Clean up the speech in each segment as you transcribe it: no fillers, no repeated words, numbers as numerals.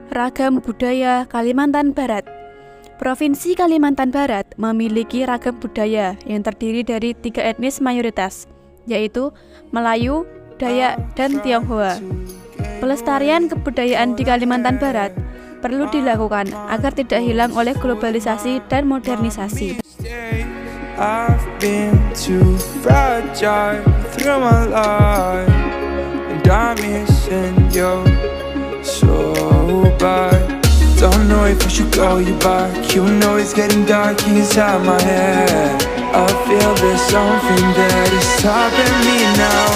Ragam budaya Kalimantan Barat. Provinsi Kalimantan Barat memiliki ragam budaya yang terdiri dari 3 etnis mayoritas, yaitu Melayu, Dayak, dan Tionghoa. Pelestarian kebudayaan di Kalimantan Barat perlu dilakukan agar tidak hilang oleh globalisasi dan modernisasi. I've been too fragile through my life, and I'm missing you so bad. Don't know if I should call you back. You know it's getting dark inside my head. I feel there's something that is stopping me now.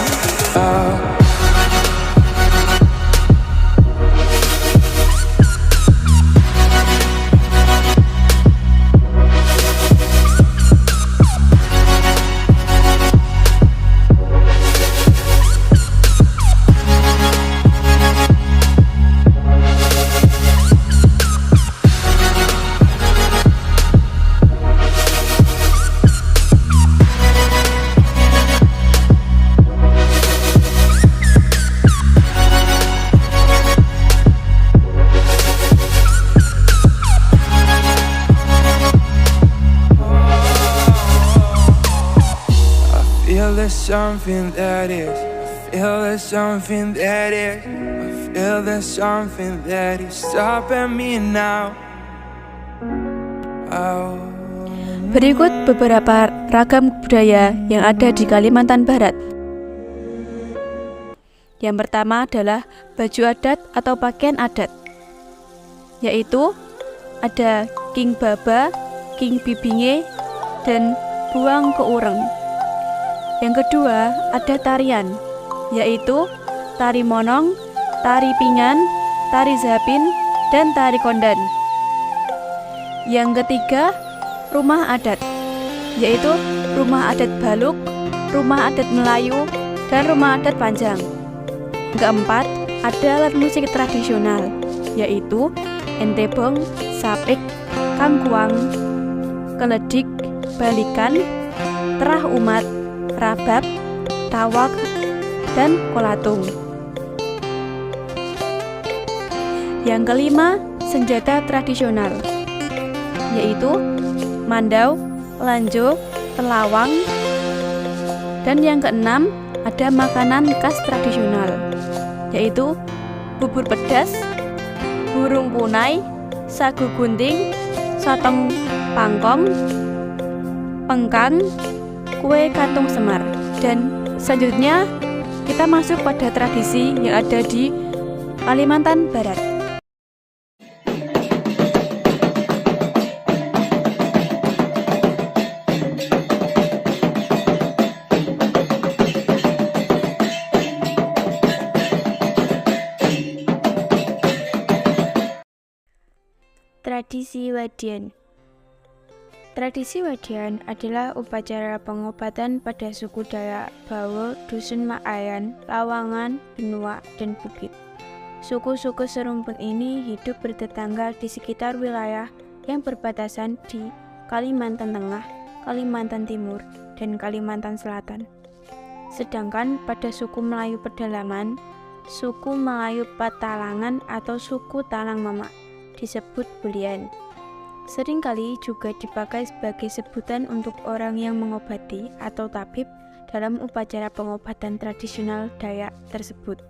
There's something that is, I feel there's something that is, I feel there's something that is stopping me now. Berikut beberapa ragam budaya yang ada di Kalimantan Barat. Yang pertama adalah baju adat atau pakaian adat, yaitu ada King Baba, King Bibinge, dan Buang Keureng. Yang kedua, ada tarian, yaitu tari monong, tari pingan, tari zapin, dan tari kondan. Yang ketiga, rumah adat, yaitu rumah adat Baluk, rumah adat Melayu, dan rumah adat Panjang. Keempat, ada alat musik tradisional, yaitu entebong, sapik, kangkuang, keledik, balikan, terah umat, rabab, tawak, dan kolatung. Yang kelima, senjata tradisional, yaitu mandau, lanjo, telawang. Dan yang keenam, ada makanan khas tradisional, yaitu bubur pedas, burung punai, sagu gunting, sotong pangkong, pengkang, kue kantung semar. Dan selanjutnya kita masuk pada tradisi yang ada di Kalimantan Barat. Tradisi Wadian. Tradisi Wadian adalah upacara pengobatan pada suku Dayak, Bawo, Dusun Makayan, Lawangan, Benua, dan Bukit. Suku-suku serumpun ini hidup bertetangga di sekitar wilayah yang berbatasan di Kalimantan Tengah, Kalimantan Timur, dan Kalimantan Selatan. Sedangkan pada suku Melayu pedalaman, suku Melayu Patalangan atau suku Talang Mamak disebut Bulian. Seringkali juga dipakai sebagai sebutan untuk orang yang mengobati atau tabib dalam upacara pengobatan tradisional Dayak tersebut,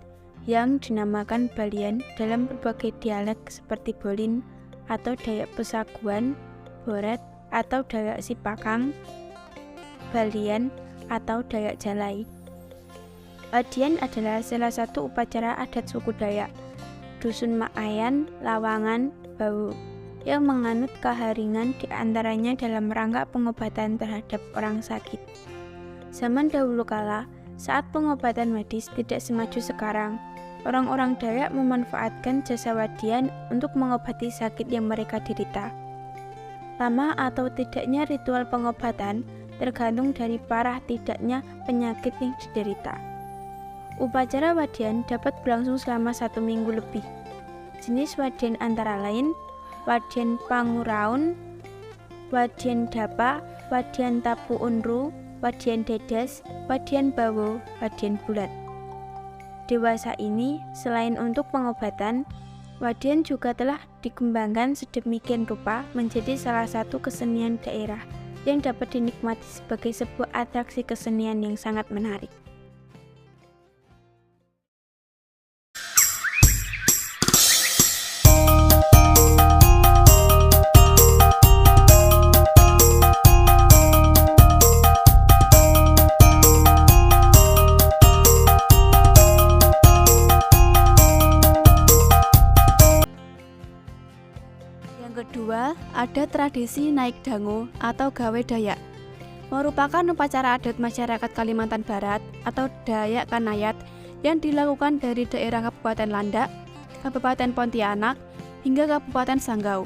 yang dinamakan Balian dalam berbagai dialek seperti Bolin atau Dayak Pesaguan, Boret atau Dayak Sipakang, Balian atau Dayak Jalai. Wadian adalah salah satu upacara adat suku Dayak, Dusun Makayan, Lawangan, Bawo, yang menganut keharingan diantaranya dalam rangka pengobatan terhadap orang sakit. Zaman dahulu kala, saat pengobatan medis tidak semaju sekarang, orang-orang Dayak memanfaatkan jasa wadian untuk mengobati sakit yang mereka derita. Lama atau tidaknya ritual pengobatan tergantung dari parah tidaknya penyakit yang diderita. Upacara wadian dapat berlangsung selama 1 minggu lebih. Jenis wadian antara lain Wadian Panguraun, Wadian Dapa, Wadian Tapu Unru, Wadian Dedes, Wadian Bawo, Wadian Bulat. Dewasa ini selain untuk pengobatan, Wadian juga telah dikembangkan sedemikian rupa menjadi salah satu kesenian daerah yang dapat dinikmati sebagai sebuah atraksi kesenian yang sangat menarik. Yang kedua, ada tradisi naik dango atau gawe Dayak. Merupakan upacara adat masyarakat Kalimantan Barat atau Dayak Kanayat yang dilakukan dari daerah Kabupaten Landak, Kabupaten Pontianak, hingga Kabupaten Sanggau.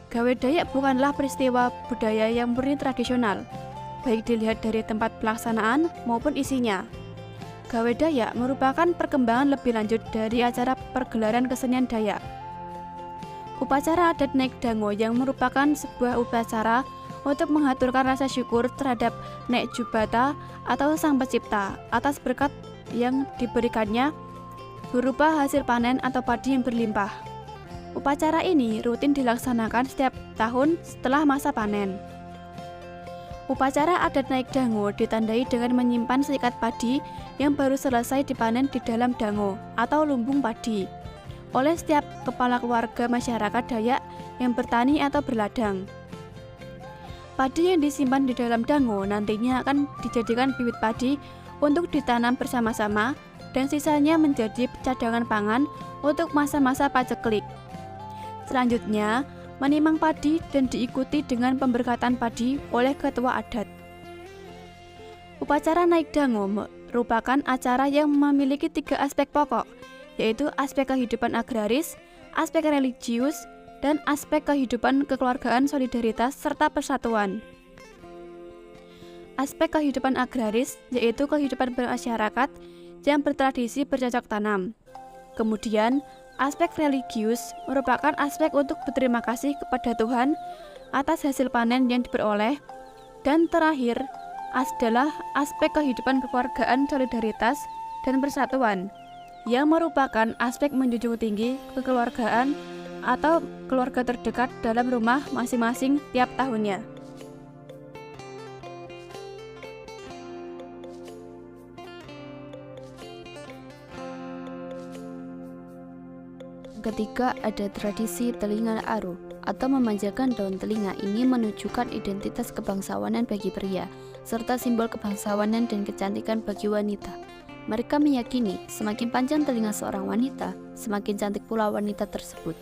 Gawe Dayak bukanlah peristiwa budaya yang murni tradisional, baik dilihat dari tempat pelaksanaan maupun isinya. Gawe Dayak merupakan perkembangan lebih lanjut dari acara pergelaran kesenian Dayak. Upacara adat naik dango yang merupakan sebuah upacara untuk mengaturkan rasa syukur terhadap Nek Jubata atau Sang Pencipta atas berkat yang diberikannya berupa hasil panen atau padi yang berlimpah. Upacara ini rutin dilaksanakan setiap tahun setelah masa panen. Upacara adat naik dango ditandai dengan menyimpan seikat padi yang baru selesai dipanen di dalam dango atau lumbung padi oleh setiap kepala keluarga masyarakat Dayak yang bertani atau berladang. Padi yang disimpan di dalam dango nantinya akan dijadikan bibit padi untuk ditanam bersama-sama dan sisanya menjadi cadangan pangan untuk masa-masa paceklik. Selanjutnya, menimang padi dan diikuti dengan pemberkatan padi oleh ketua adat. Upacara naik dango merupakan acara yang memiliki 3 aspek pokok, yaitu aspek kehidupan agraris, aspek religius, dan aspek kehidupan kekeluargaan, solidaritas, serta persatuan. Aspek kehidupan agraris yaitu kehidupan bermasyarakat yang bertradisi bercocok tanam. Kemudian, aspek religius merupakan aspek untuk berterima kasih kepada Tuhan atas hasil panen yang diperoleh. Dan terakhir adalah aspek kehidupan kekeluargaan, solidaritas, dan persatuan, yang merupakan aspek menjunjung tinggi kekeluargaan atau keluarga terdekat dalam rumah masing-masing tiap tahunnya. Ketiga, ada tradisi telinga aru atau memanjatkan daun telinga. Ini menunjukkan identitas kebangsawanan bagi pria, serta simbol kebangsawanan dan kecantikan bagi wanita. Mereka meyakini semakin panjang telinga seorang wanita, semakin cantik pula wanita tersebut.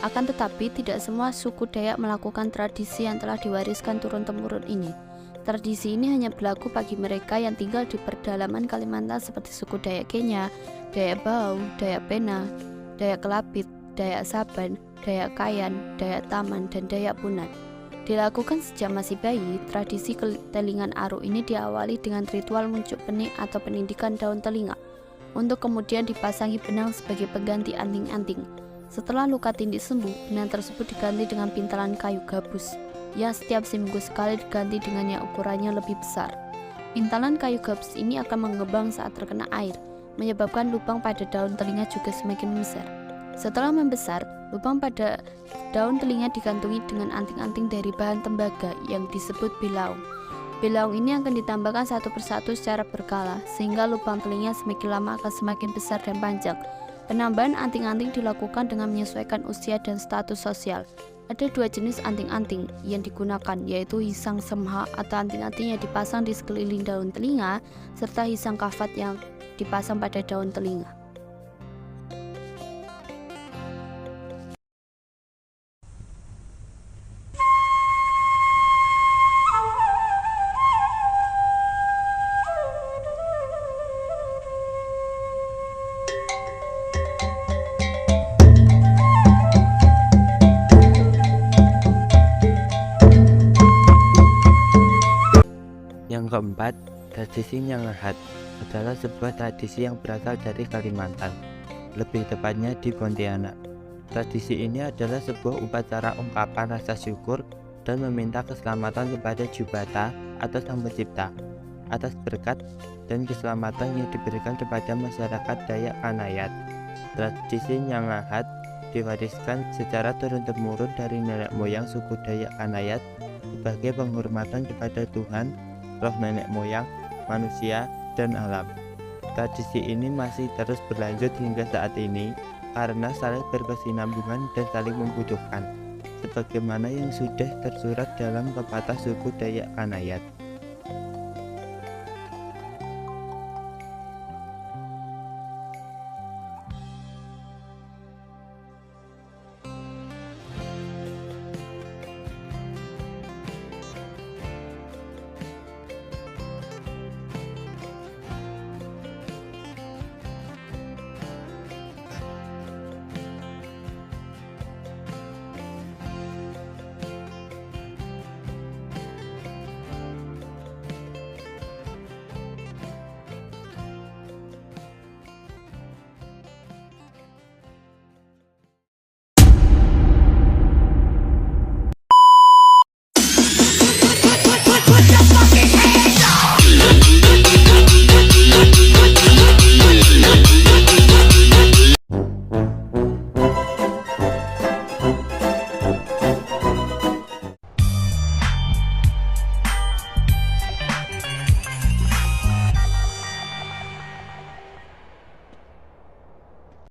Akan tetapi, tidak semua suku Dayak melakukan tradisi yang telah diwariskan turun-temurun ini. Tradisi ini hanya berlaku bagi mereka yang tinggal di pedalaman Kalimantan seperti suku Dayak Kenya, Dayak Bau, Dayak Pena, Dayak Kelapit, Dayak Saban, Dayak Kayan, Dayak Taman, dan Dayak Punan. Dilakukan sejak masih bayi, tradisi telingan aru ini diawali dengan ritual muncuk penik atau penindikan daun telinga, untuk kemudian dipasangi benang sebagai pengganti anting-anting. Setelah luka tindih sembuh, benang tersebut diganti dengan pintalan kayu gabus, yang setiap seminggu sekali diganti dengan yang ukurannya lebih besar. Pintalan kayu gabus ini akan mengembang saat terkena air, menyebabkan lubang pada daun telinga juga semakin membesar. Setelah membesar, lubang pada daun telinga digantungi dengan anting-anting dari bahan tembaga yang disebut belaung. Belaung ini akan ditambahkan satu persatu secara berkala, sehingga lubang telinga semakin lama akan semakin besar dan panjang. Penambahan anting-anting dilakukan dengan menyesuaikan usia dan status sosial. Ada 2 jenis anting-anting yang digunakan, yaitu hisang semha atau anting-anting yang dipasang di sekeliling daun telinga, serta hisang kafat yang dipasang pada daun telinga. Yang keempat, tradisi Nyangahat adalah sebuah tradisi yang berasal dari Kalimantan, lebih tepatnya di Pontianak. Tradisi ini adalah sebuah upacara ungkapan rasa syukur dan meminta keselamatan kepada Jubata atau Sang Pencipta atas berkat dan keselamatan yang diberikan kepada masyarakat Dayak Kanayat. Tradisi Nyangahat diwariskan secara turun-temurun dari nenek moyang suku Dayak Kanayat sebagai penghormatan kepada Tuhan, roh nenek moyang, manusia, dan alam. Tradisi ini masih terus berlanjut hingga saat ini karena saling berkesinambungan dan saling membutuhkan, sebagaimana yang sudah tersurat dalam pepatah suku Dayak Kanayat.